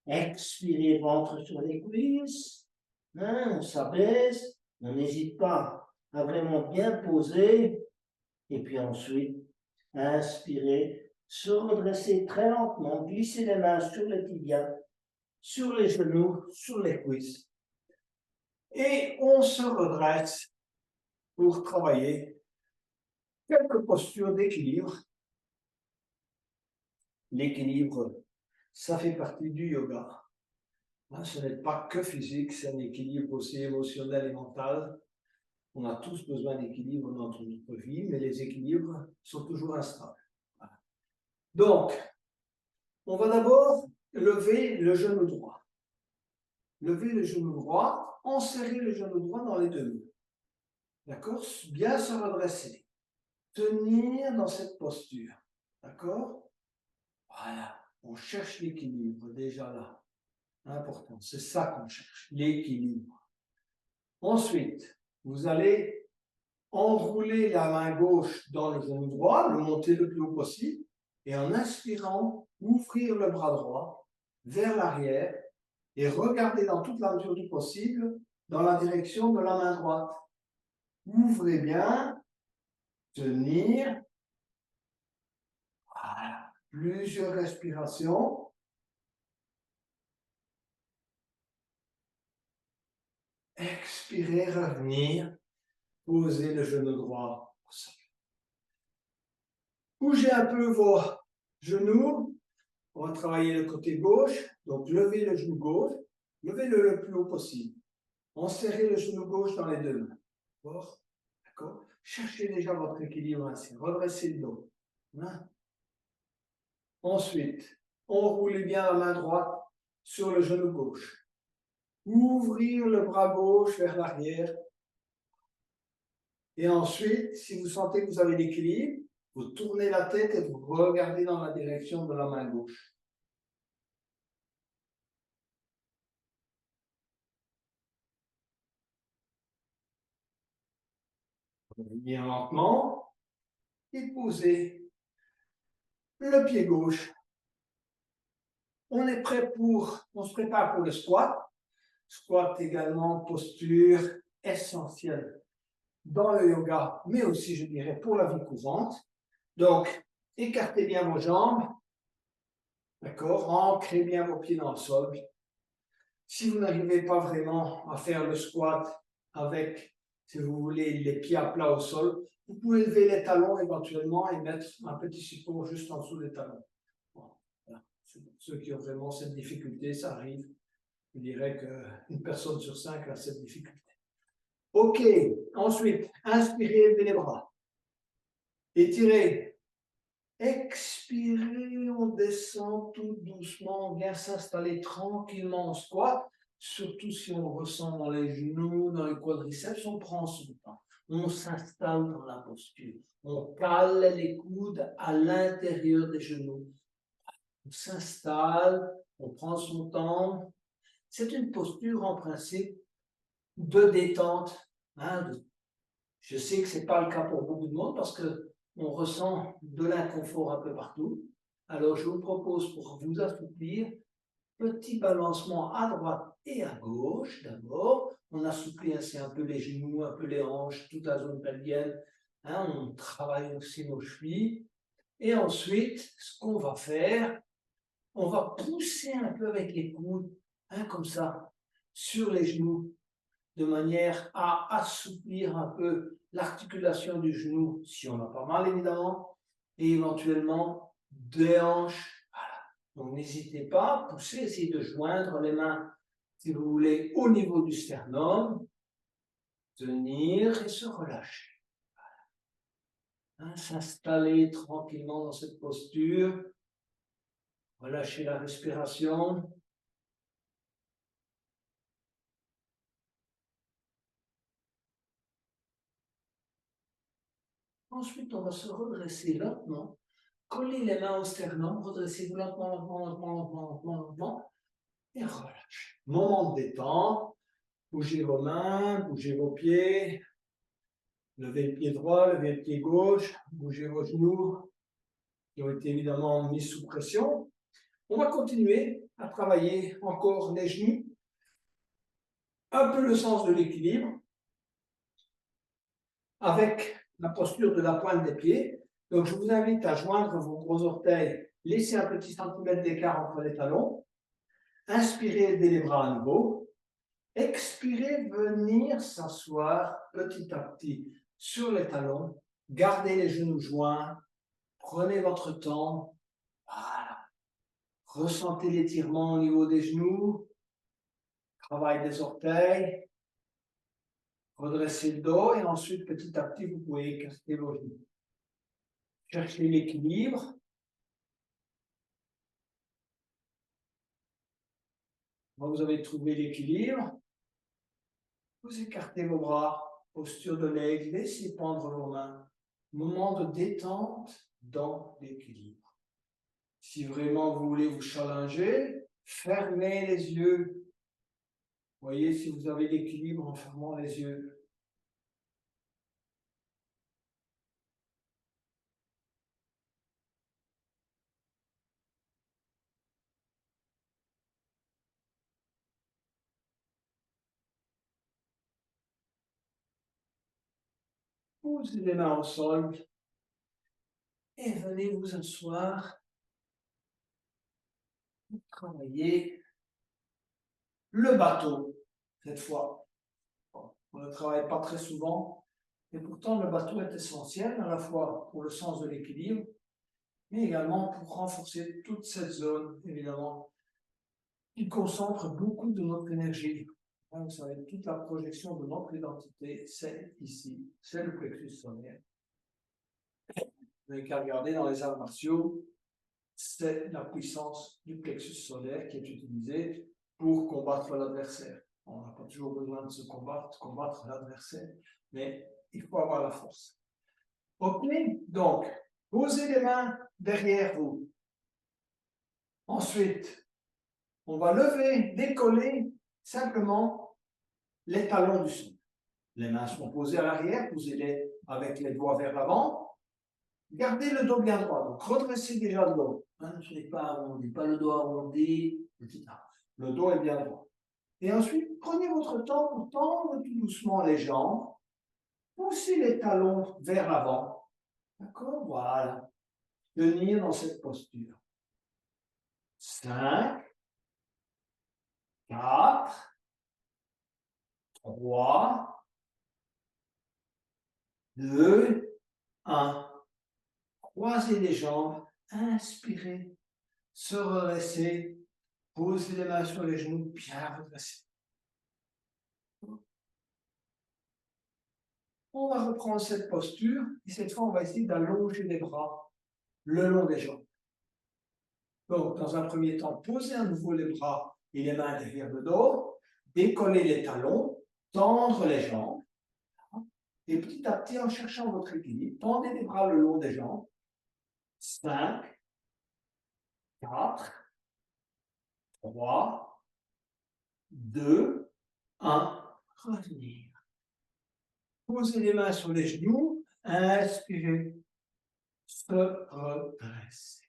Expirez, ventre sur les cuisses. On s'abaisse. On n'hésite pas à vraiment bien poser. Et puis ensuite, inspirez. Se redresser très lentement. Glissez les mains sur les tibias, sur les genoux, sur les cuisses. Et on se redresse pour travailler quelques postures d'équilibre. L'équilibre, ça fait partie du yoga. Ce n'est pas que physique, c'est un équilibre aussi émotionnel et mental. On a tous besoin d'équilibre dans notre vie, mais les équilibres sont toujours instables. Donc, on va d'abord lever le genou droit. Lever le genou droit, enserrer le genou droit dans les deux mains. D'accord? Bien se redresser. Tenir dans cette posture. D'accord? Voilà. On cherche l'équilibre déjà là. Important. C'est ça qu'on cherche. L'équilibre. Ensuite, vous allez enrouler la main gauche dans le genou droit, le monter le plus haut possible, et en inspirant, ouvrir le bras droit vers l'arrière et regarder dans toute la mesure du possible dans la direction de la main droite. Ouvrez bien, tenir. Voilà. Plusieurs respirations. Expirez, revenir. Posez le genou droit au sol. Bougez un peu vos genoux. On va travailler le côté gauche. Donc, levez le genou gauche. Levez-le le plus haut possible. Enserrez le genou gauche dans les deux mains. D'accord? Cherchez déjà votre équilibre ainsi. Redressez le dos. Hein? Ensuite, enroulez bien la main droite sur le genou gauche. Ouvrir le bras gauche vers l'arrière. Et ensuite, si vous sentez que vous avez l'équilibre, vous tournez la tête et vous regardez dans la direction de la main gauche. Bien lentement. Et posez le pied gauche. On est prêt on se prépare pour le squat. Squat également, posture essentielle dans le yoga, mais aussi, je dirais, pour la vie courante. Donc, écartez bien vos jambes. D'accord? Ancrez bien vos pieds dans le sol. Si vous n'arrivez pas vraiment à faire le squat avec, si vous voulez, les pieds à plat au sol, vous pouvez lever les talons éventuellement et mettre un petit support juste en dessous des talons. Bon, voilà. Ceux qui ont vraiment cette difficulté, ça arrive. Je dirais qu'une personne sur 5 a cette difficulté. Ok, ensuite, inspirez, levez les bras. Étirez. Expirez, on descend tout doucement, on vient s'installer tranquillement en squat. Surtout si on ressent dans les genoux, dans les quadriceps, on prend son temps. On s'installe dans la posture. On cale les coudes à l'intérieur des genoux. On s'installe, on prend son temps. C'est une posture en principe de détente. Je sais que ce n'est pas le cas pour beaucoup de monde parce qu'on ressent de l'inconfort un peu partout. Alors je vous propose pour vous assouplir, petit balancement à droite et à gauche d'abord. On assouplit ainsi un peu les genoux, un peu les hanches, toute la zone pelvienne. On travaille aussi nos chevilles. Et ensuite, ce qu'on va faire, on va pousser un peu avec les coudes, comme ça, sur les genoux, de manière à assouplir un peu l'articulation du genou, si on a pas mal évidemment, et éventuellement des hanches. Voilà. Donc, n'hésitez pas, poussez, essayez de joindre les mains, si vous voulez, au niveau du sternum, tenir et se relâcher. Hein, s'installer tranquillement dans cette posture, relâcher la respiration. Ensuite, on va se redresser lentement, coller les mains au sternum, redressez-vous lentement, lentement, et relâchez. Moment de détente, bougez vos mains, bougez vos pieds, levez le pied droit, levez le pied gauche, bougez vos genoux qui ont été évidemment mis sous pression. On va continuer à travailler encore les genoux, un peu le sens de l'équilibre, avec la posture de la pointe des pieds. Donc, je vous invite à joindre vos gros orteils, laissez un petit centimètre d'écart entre les talons, inspirez, aidez les bras à nouveau, expirez, venir s'asseoir petit à petit sur les talons, gardez les genoux joints, prenez votre temps, voilà. Ressentez l'étirement au niveau des genoux, travail des orteils, redressez le dos et ensuite petit à petit vous pouvez écarter vos genoux. Cherchez l'équilibre. Vous avez trouvé l'équilibre. Vous écartez vos bras, posture de l'aigle, laissez pendre vos mains. Moment de détente dans l'équilibre. Si vraiment vous voulez vous challenger, fermez les yeux. Voyez si vous avez l'équilibre en fermant les yeux. Posez les mains au sol et venez vous asseoir. Travaillez le bateau cette fois. Bon, on ne travaille pas très souvent, et pourtant le bateau est essentiel à la fois pour le sens de l'équilibre, mais également pour renforcer toute cette zone, évidemment, qui concentre beaucoup de notre énergie. Vous savez, toute la projection de notre identité, c'est ici, c'est le plexus solaire. Vous n'avez qu'à regarder dans les arts martiaux, c'est la puissance du plexus solaire qui est utilisée pour combattre l'adversaire. On n'a pas toujours besoin de se combattre l'adversaire, mais il faut avoir la force. Ok, donc, posez les mains derrière vous. Ensuite, on va lever, décoller simplement les talons du sol. Les mains sont posées à l'arrière, posez-les avec les doigts vers l'avant. Gardez le dos bien droit, donc redressez déjà le dos. Ne soyez pas arrondi, pas le dos arrondi, etc. Le dos est bien droit. Et ensuite, prenez votre temps pour tendre tout doucement les jambes. Poussez les talons vers l'avant. D'accord? Voilà. Tenir dans cette posture. 5, 4, 3, 2, 1. Croisez les jambes, inspirez, se redresser, posez les mains sur les genoux, bien redresser. On va reprendre cette posture et cette fois on va essayer d'allonger les bras le long des jambes. Donc, dans un premier temps, posez à nouveau les bras et les mains derrière le dos, décollez les talons, tendre les jambes, et petit à petit, en cherchant votre équilibre, tendez les bras le long des jambes. 5, 4, 3, 2, 1. Revenir. Posez les mains sur les genoux, inspirez, se redresser.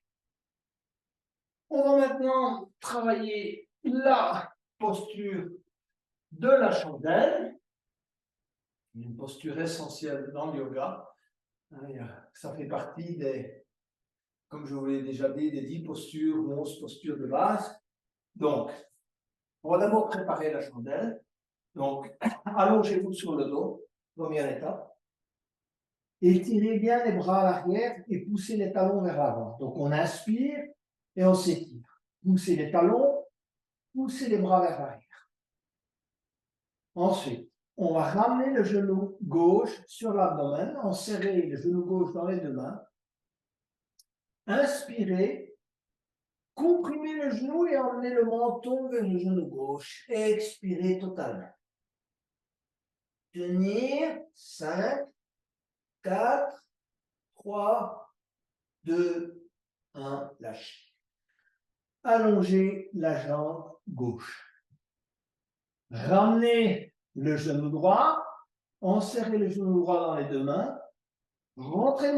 On va maintenant travailler la posture de la chandelle, une posture essentielle dans le yoga. Ça fait partie des, comme je vous l'ai déjà dit, des 10 postures ou 11 postures de base. Donc, on va d'abord préparer la chandelle. Donc, allongez-vous sur le dos, première étape. Étirez bien les bras à l'arrière et poussez les talons vers l'avant. Donc, on inspire et on s'étire. Poussez les talons, poussez les bras vers l'arrière. Ensuite, on va ramener le genou gauche sur l'abdomen, serrer le genou gauche dans les deux mains. Inspirez, comprimez le genou et emmenez le menton vers le genou gauche. Expirez totalement. Tenir, 5, 4, 3, 2, 1, lâchez. Allongez la jambe gauche. Ramenez le genou droit, enserrez le genou droit dans les deux mains, rentrez le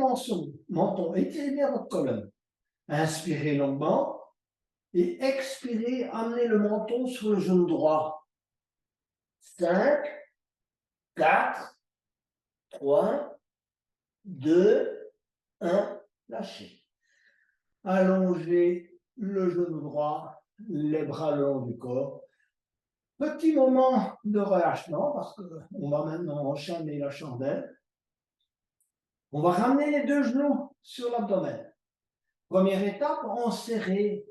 menton, étirez bien votre colonne. Inspirez longuement et expirez, amenez le menton sur le genou droit. 5, 4, 3, 2, 1, lâchez. Allongez le genou droit, les bras le long du corps. Petit moment de relâchement parce qu'on va maintenant enchaîner la chandelle. On va ramener les deux genoux sur l'abdomen. Première étape, enserrer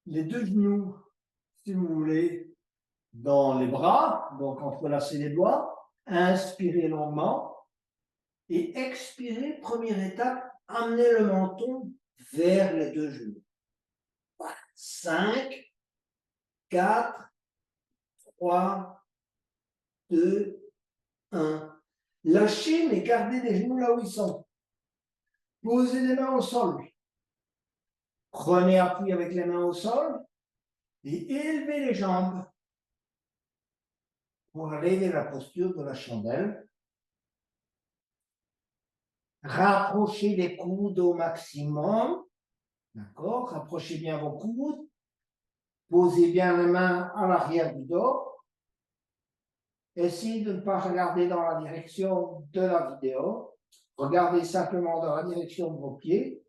les deux genoux, si vous voulez, dans les bras, donc entrelacer les doigts. Inspirez longuement et expirez, première étape, amenez le menton vers les deux genoux. 5, 4, 3, 2, 1. Lâchez, mais gardez les genoux là où ils sont. Posez les mains au sol. Prenez appui avec les mains au sol et élevez les jambes pour aller vers la posture de la chandelle. Rapprochez les coudes au maximum. D'accord? Rapprochez bien vos coudes. Posez bien les mains à l'arrière du dos. Essayez de ne pas regarder dans la direction de la vidéo. Regardez simplement dans la direction de vos pieds.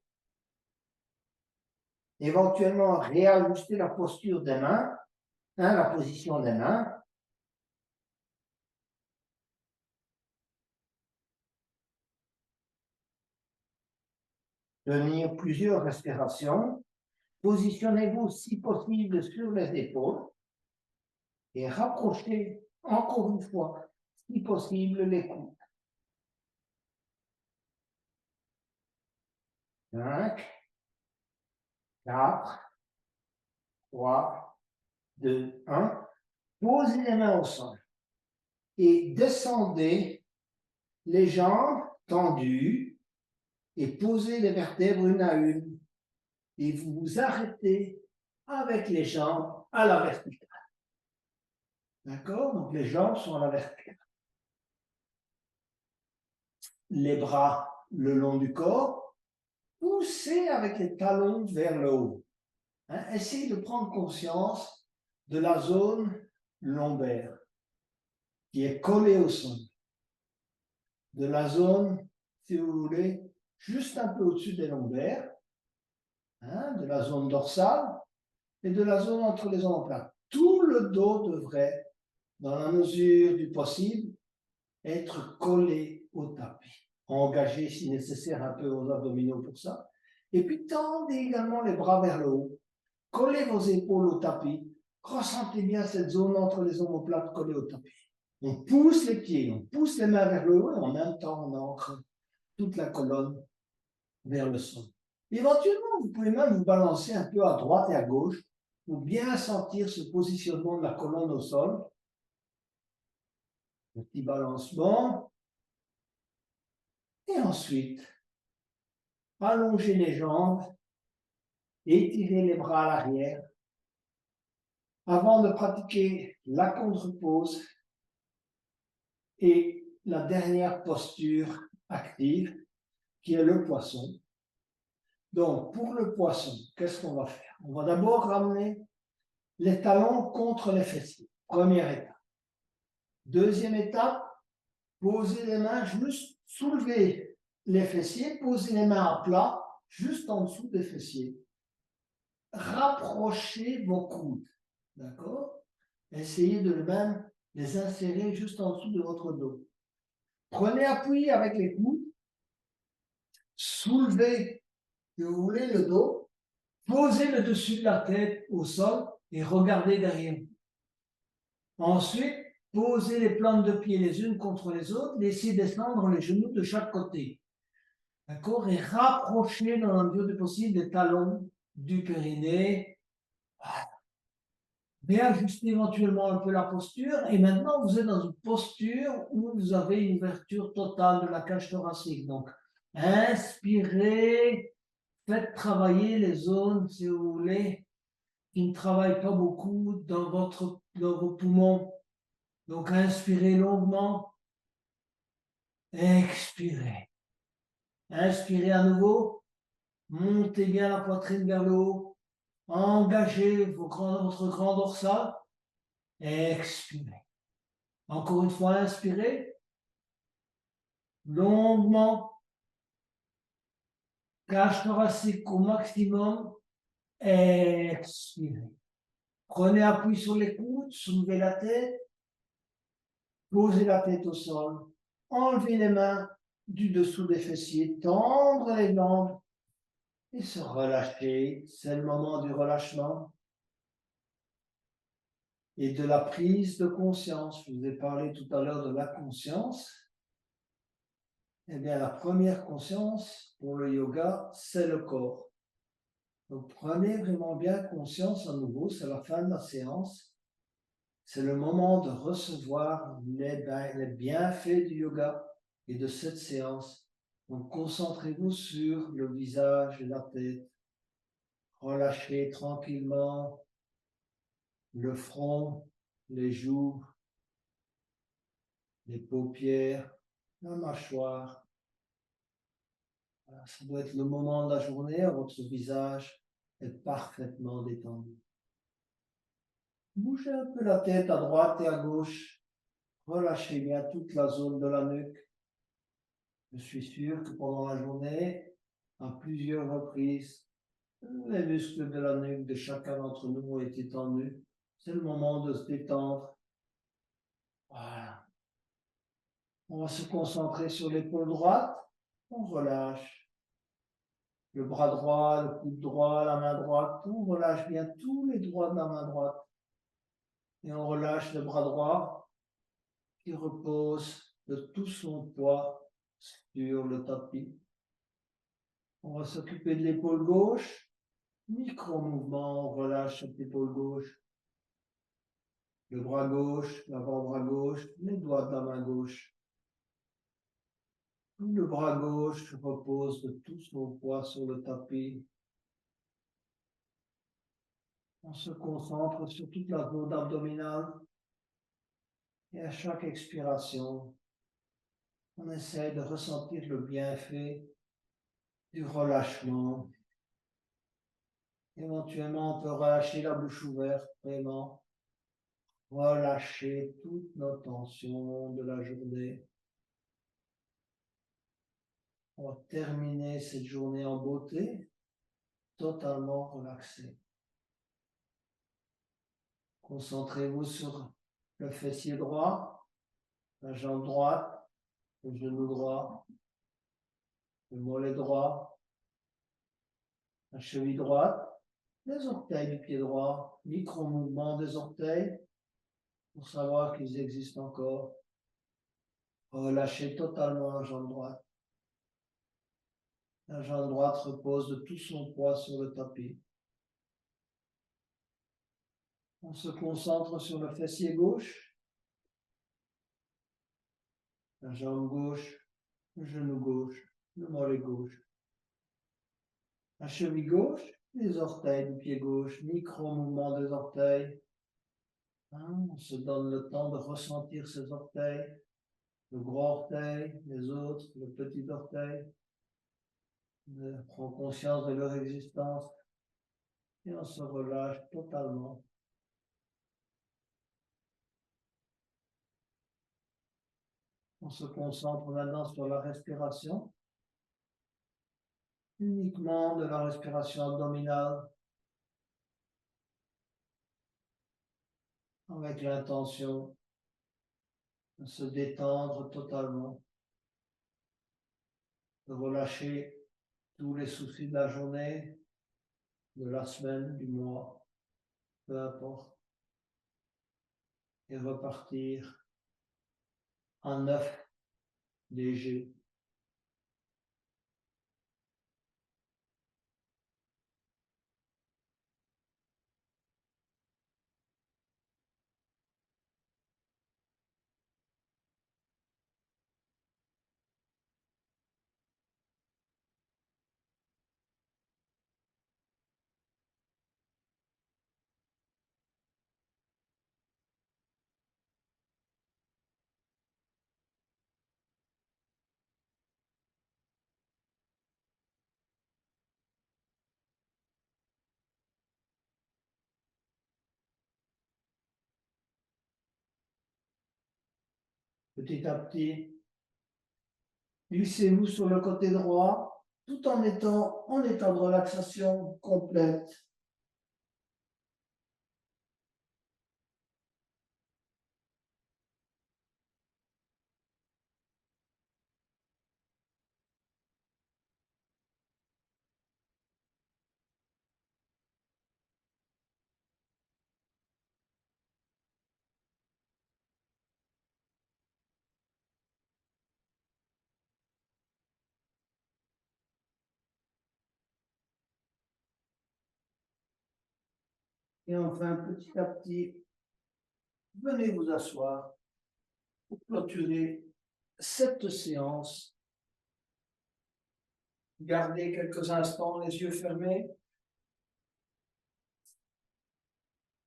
Éventuellement, réajuster la posture des mains, la position des mains. Tenir plusieurs respirations. Positionnez-vous si possible sur les épaules et rapprochez encore une fois, si possible, les coudes. 5, 4, 3, 2, 1. Posez les mains au sol et descendez les jambes tendues et posez les vertèbres une à une. Et vous vous arrêtez avec les jambes à la verticale. D'accord? Donc les jambes sont à la verticale. Les bras le long du corps. Poussez avec les talons vers le haut. Essayez de prendre conscience de la zone lombaire qui est collée au sol. De la zone, si vous voulez, juste un peu au-dessus des lombaires, de la zone dorsale et de la zone entre les omoplates. Tout le dos devrait, dans la mesure du possible, être collé au tapis. Engagez si nécessaire un peu aux abdominaux pour ça. Et puis tendez également les bras vers le haut. Collez vos épaules au tapis. Ressentez bien cette zone entre les omoplates collées au tapis. On pousse les pieds, on pousse les mains vers le haut et en même temps on ancre toute la colonne vers le sol. Éventuellement, vous pouvez même vous balancer un peu à droite et à gauche pour bien sentir ce positionnement de la colonne au sol. Petit balancement. Et ensuite, allongez les jambes, étirez les bras à l'arrière. Avant de pratiquer la contre-pose et la dernière posture active, qui est le poisson. Donc, pour le poisson, qu'est-ce qu'on va faire? On va d'abord ramener les talons contre les fessiers. Première étape. Deuxième étape, posez les mains juste, soulevez les fessiers, posez les mains à plat, juste en dessous des fessiers. Rapprochez vos coudes. D'accord? Essayez de même les insérer juste en dessous de votre dos. Prenez appui avec les coudes. Soulevez, si vous voulez, le dos. Posez le dessus de la tête au sol et regardez derrière vous. Ensuite, posez les plantes de pied les unes contre les autres, laissez descendre les genoux de chaque côté. D'accord? Et rapprochez dans la mesure du possible les talons du périnée. Réajustez éventuellement un peu la posture. Et maintenant, vous êtes dans une posture où vous avez une ouverture totale de la cage thoracique. Donc, inspirez, faites travailler les zones, si vous voulez, qui ne travaillent pas beaucoup dans vos poumons. Donc, inspirez longuement, expirez. Inspirez à nouveau, montez bien la poitrine vers le haut, engagez votre grand dorsal, expirez. Encore une fois, inspirez, longuement, cage thoracique au maximum, expirez. Prenez appui sur les coudes, soulevez la tête, posez la tête au sol, enlevez les mains du dessous des fessiers, tendre les jambes et se relâcher. C'est le moment du relâchement et de la prise de conscience. Je vous ai parlé tout à l'heure de la conscience. Eh bien, la première conscience pour le yoga, c'est le corps. Donc, prenez vraiment bien conscience à nouveau, c'est la fin de la séance. C'est le moment de recevoir les bienfaits du yoga et de cette séance. Donc, concentrez-vous sur le visage et la tête. Relâchez tranquillement le front, les joues, les paupières, la mâchoire. Voilà, ça doit être le moment de la journée où votre visage est parfaitement détendu. Bougez un peu la tête à droite et à gauche. Relâchez bien toute la zone de la nuque. Je suis sûr que pendant la journée, à plusieurs reprises, les muscles de la nuque de chacun d'entre nous ont été tendus. C'est le moment de se détendre. Voilà. On va se concentrer sur l'épaule droite. On relâche. Le bras droit, le coude droit, la main droite. On relâche bien tous les doigts de la main droite. Et on relâche le bras droit qui repose de tout son poids sur le tapis. On va s'occuper de l'épaule gauche. Micro-mouvement, on relâche cette épaule gauche. Le bras gauche, l'avant-bras gauche, les doigts de la main gauche. Le bras gauche repose de tout son poids sur le tapis. On se concentre sur toute la zone abdominale. Et à chaque expiration, on essaie de ressentir le bienfait du relâchement. Éventuellement, on peut relâcher la bouche ouverte, vraiment. Relâcher toutes nos tensions de la journée. On va terminer cette journée en beauté, totalement relaxé. Concentrez-vous sur le fessier droit, la jambe droite, le genou droit, le mollet droit, la cheville droite, les orteils du pied droit, micro-mouvement des orteils pour savoir qu'ils existent encore. Relâchez totalement la jambe droite. La jambe droite repose de tout son poids sur le tapis. On se concentre sur le fessier gauche, la jambe gauche, le genou gauche, le mollet gauche. La cheville gauche, les orteils du pied gauche, micro-mouvement des orteils. On se donne le temps de ressentir ces orteils, le gros orteil, les autres, le petit orteil. On prend conscience de leur existence et on se relâche totalement. On se concentre maintenant sur la respiration, uniquement de la respiration abdominale, avec l'intention de se détendre totalement, de relâcher tous les soucis de la journée, de la semaine, du mois, peu importe, et repartir en neuf, léger. Petit à petit, glissez-vous sur le côté droit tout en étant en état de relaxation complète. Et enfin, petit à petit, venez vous asseoir pour clôturer cette séance. Gardez quelques instants les yeux fermés.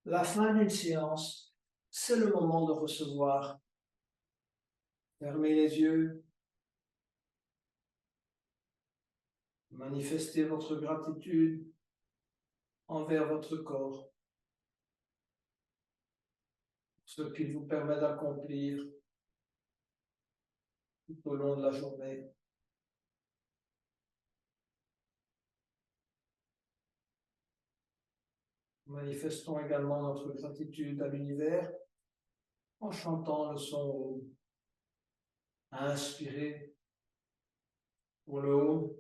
La fin d'une séance, c'est le moment de recevoir. Fermez les yeux. Manifestez votre gratitude envers votre corps, ce qu'il vous permet d'accomplir tout au long de la journée. Manifestons également notre gratitude à l'univers en chantant le son à inspirer pour le haut.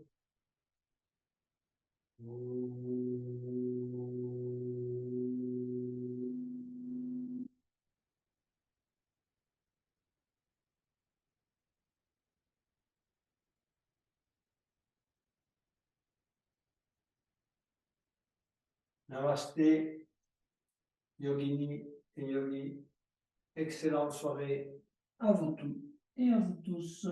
Namasté, yogini et yogi. Excellente soirée à vous tous et à vous tous.